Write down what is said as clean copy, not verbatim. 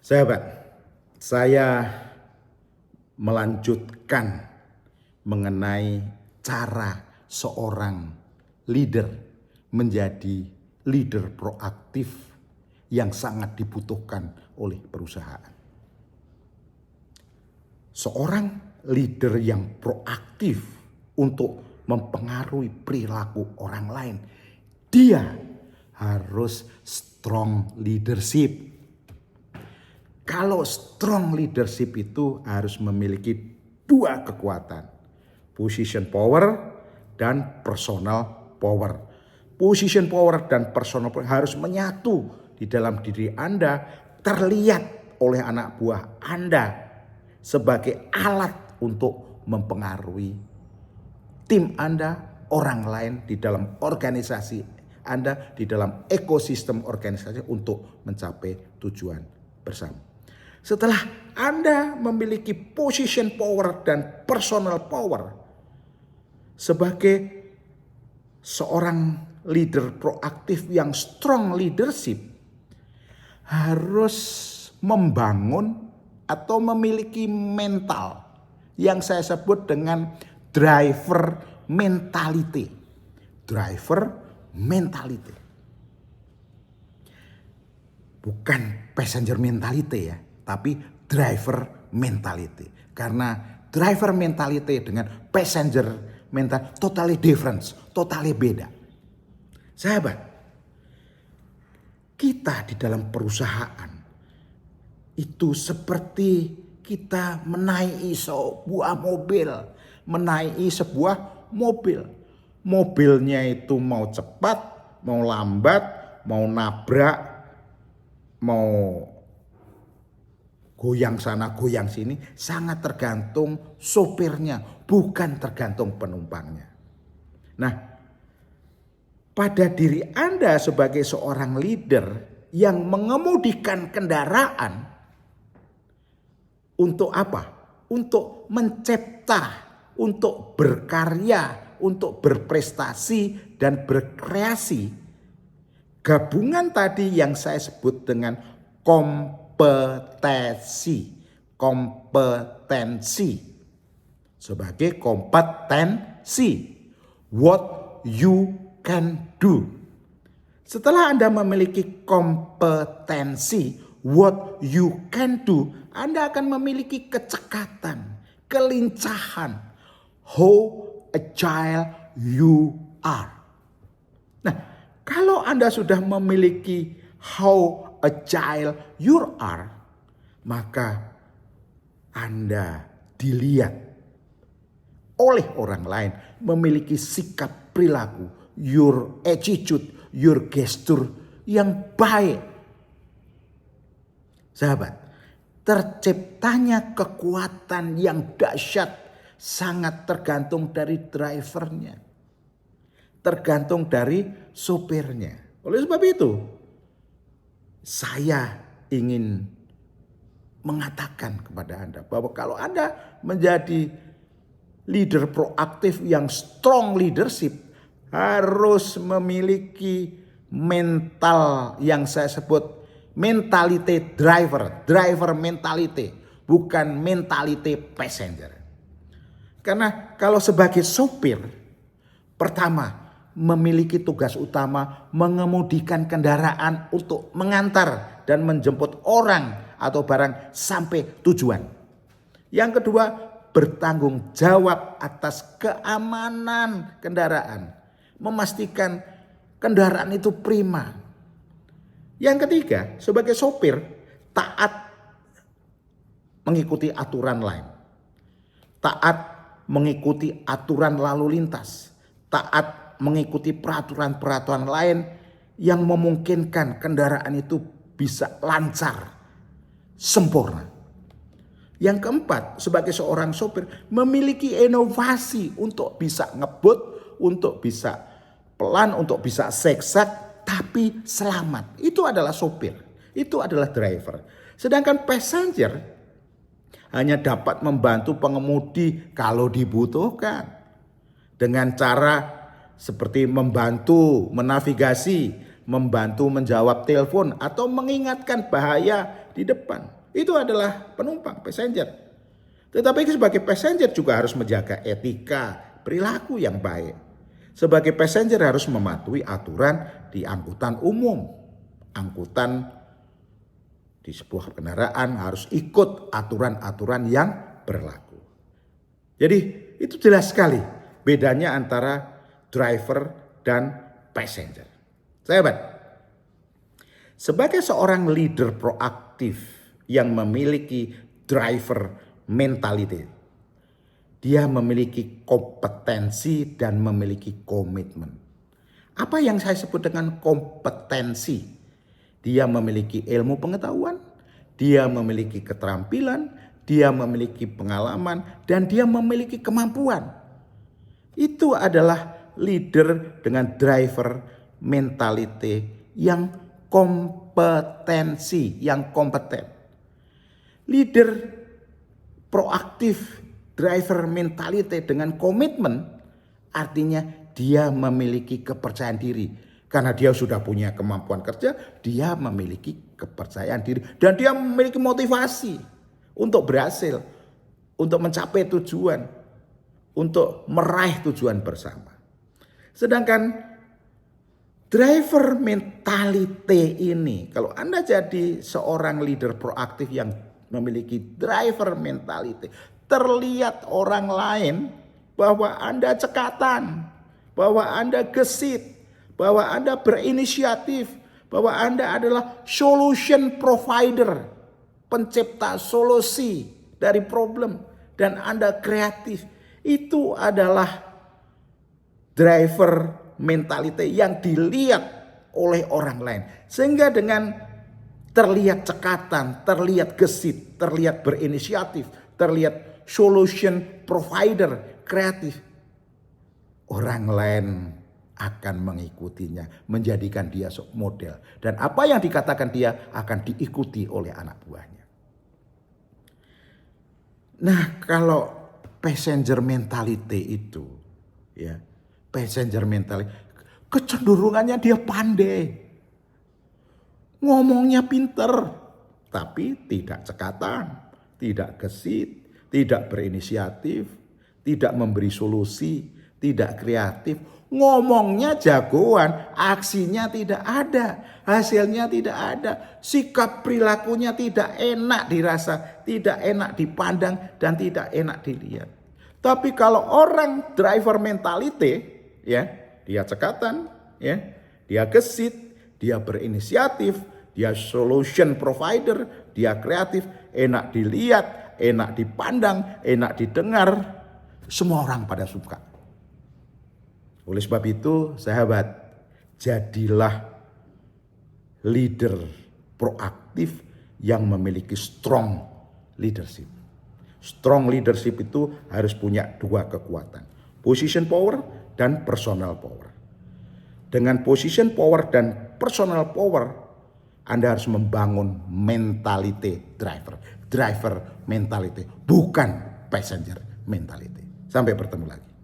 Sahabat, saya melanjutkan mengenai cara seorang leader menjadi leader proaktif yang sangat dibutuhkan oleh perusahaan. Seorang leader yang proaktif untuk mempengaruhi perilaku orang lain, dia harus strong leadership. Kalau strong leadership itu harus memiliki dua kekuatan, position power dan personal power. Position power dan personal power harus menyatu di dalam diri Anda, terlihat oleh anak buah Anda sebagai alat untuk mempengaruhi tim Anda, orang lain di dalam organisasi Anda, di dalam ekosistem organisasi untuk mencapai tujuan bersama. Setelah Anda memiliki position power dan personal power sebagai seorang leader proaktif yang strong leadership, harus membangun atau memiliki mental yang saya sebut dengan driver mentality. Driver mentality. Bukan passenger mentality ya, tapi driver mentality. Karena driver mentality dengan passenger mental totally different, totally beda. Sahabat, kita di dalam perusahaan itu seperti kita menaiki sebuah mobil, menaiki sebuah mobil. Mobilnya itu mau cepat, mau lambat, mau nabrak, mau goyang sana goyang sini, sangat tergantung sopirnya, bukan tergantung penumpangnya. Nah, pada diri Anda sebagai seorang leader yang mengemudikan kendaraan, untuk apa? Untuk mencipta, untuk berkarya, untuk berprestasi dan berkreasi. Gabungan tadi yang saya sebut dengan kompetensi sebagai kompetensi, what you can do. Setelah Anda memiliki kompetensi, what you can do, Anda akan memiliki kecekatan, kelincahan, how agile you are. Nah, kalau Anda sudah memiliki how agile you are, maka Anda dilihat oleh orang lain memiliki sikap perilaku, your attitude, your gesture yang baik. Sahabat, terciptanya kekuatan yang dahsyat sangat tergantung dari drivernya, tergantung dari sopirnya. Oleh sebab itu, saya ingin mengatakan kepada Anda bahwa kalau Anda menjadi leader proaktif yang strong leadership, harus memiliki mental yang saya sebut mentality driver mentality, bukan mentality passenger. Karena kalau sebagai sopir, pertama memiliki tugas utama mengemudikan kendaraan untuk mengantar dan menjemput orang atau barang sampai tujuan. Yang kedua, bertanggung jawab atas keamanan kendaraan, memastikan kendaraan itu prima. Yang ketiga, sebagai sopir taat mengikuti aturan lain, taat mengikuti aturan lalu lintas, taat mengikuti peraturan-peraturan lain yang memungkinkan kendaraan itu bisa lancar, sempurna. Yang keempat, sebagai seorang sopir memiliki inovasi untuk bisa ngebut, untuk bisa pelan, untuk bisa zigzag, tapi selamat. Itu adalah sopir, itu adalah driver. Sedangkan passenger hanya dapat membantu pengemudi kalau dibutuhkan. Dengan cara seperti membantu menavigasi, membantu menjawab telepon, atau mengingatkan bahaya di depan. Itu adalah penumpang, passenger. Tetapi sebagai passenger juga harus menjaga etika, perilaku yang baik. Sebagai passenger harus mematuhi aturan di angkutan umum. Angkutan di sebuah kendaraan harus ikut aturan-aturan yang berlaku. Jadi itu jelas sekali bedanya antara driver dan passenger. Sahabat, sebagai seorang leader proaktif yang memiliki driver mentality, dia memiliki kompetensi dan memiliki komitmen. Apa yang saya sebut dengan kompetensi? Dia memiliki ilmu pengetahuan, dia memiliki keterampilan, dia memiliki pengalaman, dan dia memiliki kemampuan. Itu adalah leader dengan driver mentality yang kompetensi, yang kompeten. Leader proaktif, driver mentality dengan komitmen, artinya dia memiliki kepercayaan diri. Karena dia sudah punya kemampuan kerja, dia memiliki kepercayaan diri. Dan dia memiliki motivasi untuk berhasil, untuk mencapai tujuan, untuk meraih tujuan bersama. Sedangkan driver mentality ini, kalau Anda jadi seorang leader proaktif yang memiliki driver mentality, terlihat orang lain bahwa Anda cekatan, bahwa Anda gesit, bahwa Anda berinisiatif, bahwa Anda adalah solution provider, pencipta solusi dari problem, dan Anda kreatif. Itu adalah driver mentality yang dilihat oleh orang lain. Sehingga dengan terlihat cekatan, terlihat gesit, terlihat berinisiatif, terlihat solution provider, kreatif, orang lain akan mengikutinya, menjadikan dia model. Dan apa yang dikatakan dia akan diikuti oleh anak buahnya. Nah, kalau passenger mentality itu, ya, passenger mentality, kecenderungannya dia pandai, ngomongnya pinter, tapi tidak cekatan, tidak gesit, tidak berinisiatif, tidak memberi solusi, tidak kreatif. Ngomongnya jagoan, aksinya tidak ada, hasilnya tidak ada, sikap perilakunya tidak enak dirasa, tidak enak dipandang, dan tidak enak dilihat. Tapi kalau orang driver mentality, ya, dia cekatan, ya, dia gesit, dia berinisiatif, dia solution provider, dia kreatif, enak dilihat, enak dipandang, enak didengar, semua orang pada suka. Oleh sebab itu, sahabat, jadilah leader proaktif yang memiliki strong leadership. Strong leadership itu harus punya dua kekuatan, position power dan personal power. Dengan position power dan personal power, Anda harus membangun mentality driver mentality, bukan passenger mentality. Sampai bertemu lagi.